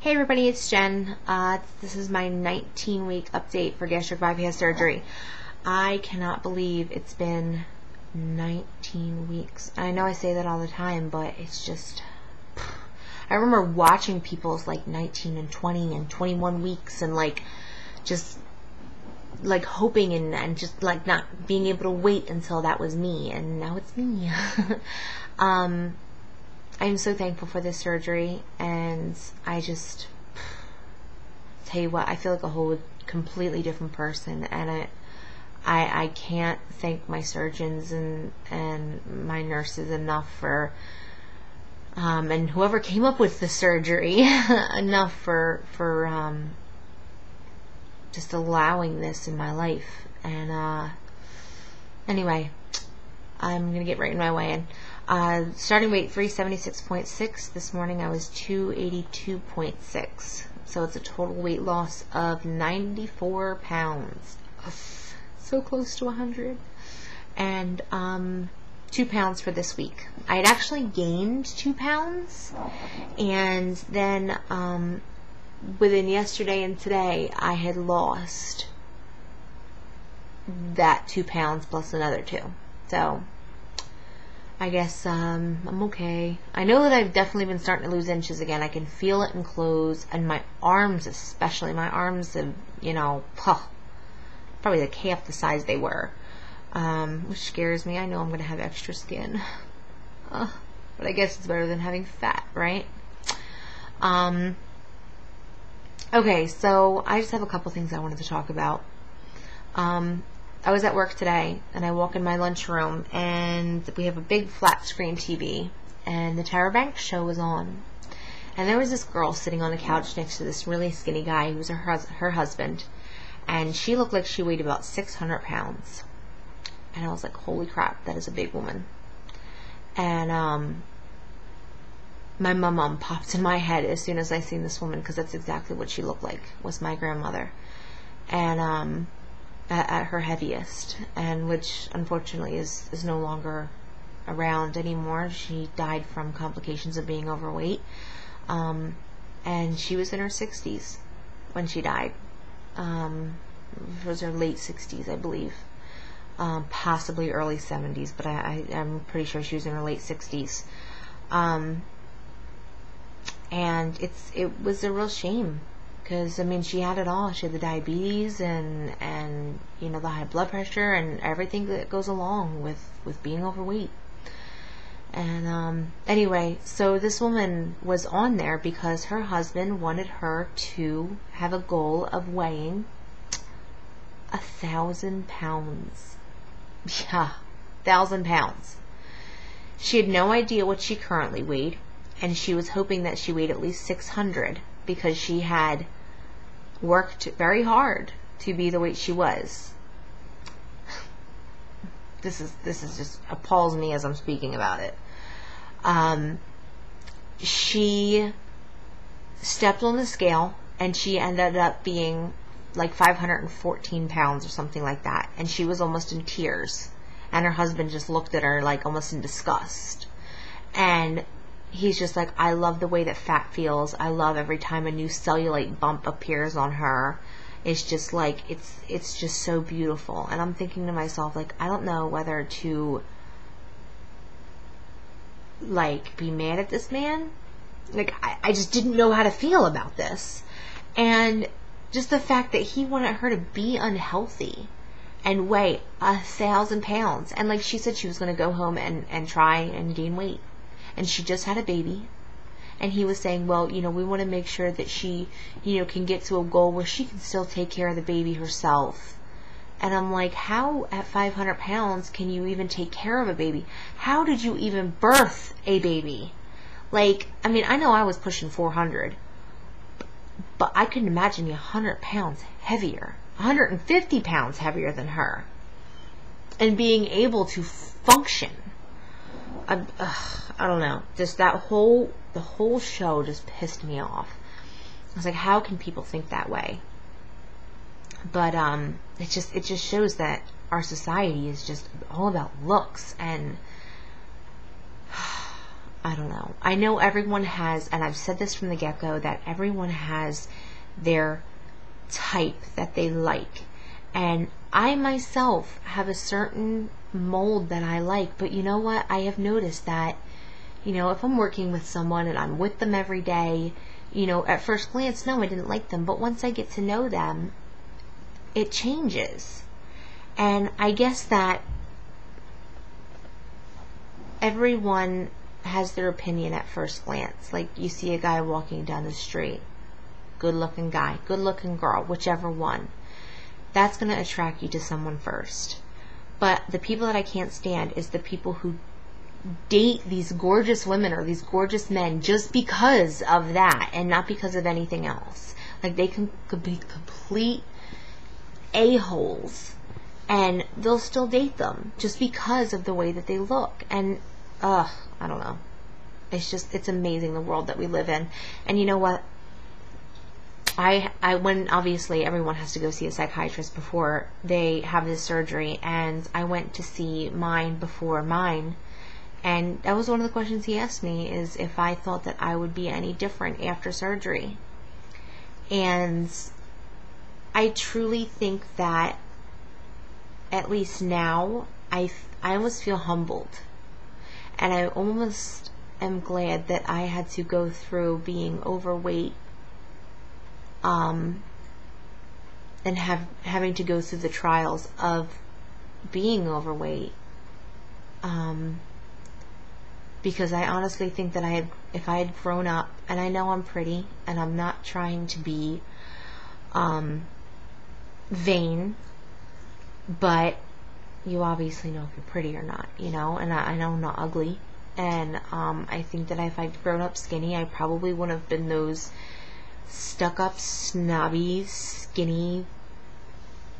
Hey everybody, it's Jen. This is my 19-week update for gastric bypass surgery. I cannot believe it's been 19 weeks. I know I say that all the time, but it's just... I remember watching people's like 19 and 20 and 21 weeks and just hoping and just not being able to wait until that was me, and now it's me. I am so thankful for this surgery, and I just tell you what, I feel like a whole completely different person, and I can't thank my surgeons and my nurses enough for and whoever came up with the surgery enough for just allowing this in my life. And anyway, I'm gonna get right in my way in. Starting weight 376.6. This morning I was 282.6. So it's a total weight loss of 94 pounds. So close to 100. And 2 pounds for this week. I had actually gained 2 pounds, and then within yesterday and today I had lost that 2 pounds plus another 2. So I guess I'm okay. I know that I've definitely been starting to lose inches again. I can feel it in clothes, and my arms especially. My arms have, probably like half the size they were, which scares me. I know I'm going to have extra skin. But I guess it's better than having fat, right? Okay, so I just have a couple things I wanted to talk about. I was at work today, and I walk in my lunchroom, and we have a big flat screen TV, and the Tyra Banks show was on. And there was this girl sitting on a couch next to this really skinny guy who was her husband, and she looked like she weighed about 600 pounds. And I was like, holy crap, that is a big woman. And my mum popped in my head as soon as I seen this woman, because that's exactly what she looked like, was my grandmother. And at her heaviest, and which unfortunately is no longer around anymore. She died from complications of being overweight, and she was in her 60s when she died. It was her late 60s, I believe, possibly early 70s, but I'm pretty sure she was in her late 60s. And it was a real shame, because, I mean, she had it all. She had the diabetes and the high blood pressure and everything that goes along with being overweight. And anyway, so this woman was on there because her husband wanted her to have a goal of weighing 1,000 pounds. Yeah, 1,000 pounds. She had no idea what she currently weighed, and she was hoping that she weighed at least 600, because she had worked very hard to be the weight she was. This is just appalls me as I'm speaking about it. She stepped on the scale, and she ended up being like 514 pounds or something like that, and she was almost in tears, and her husband just looked at her like almost in disgust. And he's just like, I love the way that fat feels. I love every time a new cellulite bump appears on her. It's just like, it's just so beautiful. And I'm thinking to myself, like, I don't know whether to be mad at this man. Like, I just didn't know how to feel about this. And just the fact that he wanted her to be unhealthy and weigh 1,000 pounds. And like she said, she was going to go home and try and gain weight. And she just had a baby, and he was saying, well, we want to make sure that she, can get to a goal where she can still take care of the baby herself. And I'm like, how at 500 pounds can you even take care of a baby? How did you even birth a baby? Like, I mean, I know I was pushing 400, but I couldn't imagine you 100 pounds heavier, 150 pounds heavier than her, and being able to function. I don't know. Just the whole show just pissed me off. I was like, how can people think that way? But it just shows that our society is just all about looks, and I don't know. I know everyone has, and I've said this from the get-go, that everyone has their type that they like. And I myself have a certain mold that I like, but you know what? I have noticed that, you know, if I'm working with someone and I'm with them every day, you know, at first glance, no, I didn't like them, but once I get to know them, it changes. And I guess that everyone has their opinion at first glance. Like, you see a guy walking down the street, good looking guy, good looking girl, whichever one, that's going to attract you to someone first. But the people that I can't stand is the people who date these gorgeous women or these gorgeous men just because of that and not because of anything else. Like, they could be complete a-holes and they'll still date them just because of the way that they look. And I don't know, it's amazing the world that we live in. And you know what, when obviously everyone has to go see a psychiatrist before they have this surgery, and I went to see mine before mine, and that was one of the questions he asked me, is if I thought that I would be any different after surgery. And I truly think that, at least now, I almost feel humbled. And I almost am glad that I had to go through being overweight, and having to go through the trials of being overweight, because I honestly think that if I had grown up, and I know I'm pretty, and I'm not trying to be vain, but you obviously know if you're pretty or not, you know, and I know I'm not ugly, and I think that if I'd grown up skinny, I probably wouldn't have been those stuck-up, snobby, skinny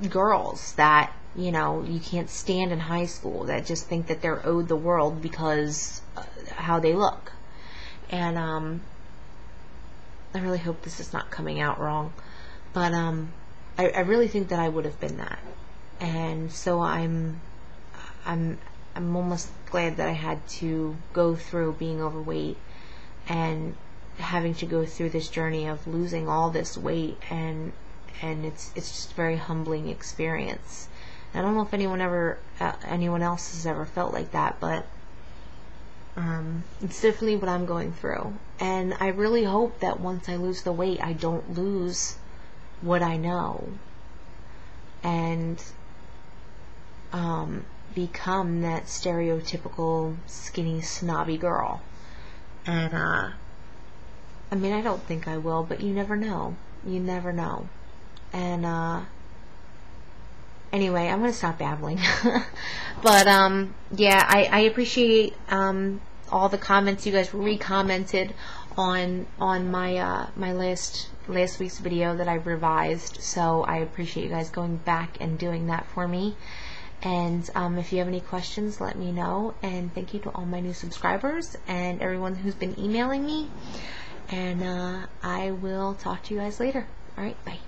girls that, you know, you can't stand in high school, that just think that they're owed the world because how they look. And I really hope this is not coming out wrong, but I really think that I would have been that. And so I'm almost glad that I had to go through being overweight and having to go through this journey of losing all this weight, and it's just a very humbling experience. I don't know if anyone else has ever felt like that, but it's definitely what I'm going through. And I really hope that once I lose the weight, I don't lose what I know, and become that stereotypical skinny, snobby girl. And I mean, I don't think I will, but you never know. You never know. And anyway, I'm gonna stop babbling. But yeah, I appreciate all the comments. You guys re-commented on my my last week's video that I revised, so I appreciate you guys going back and doing that for me. And if you have any questions, let me know. And thank you to all my new subscribers and everyone who's been emailing me. And I will talk to you guys later. Alright, bye.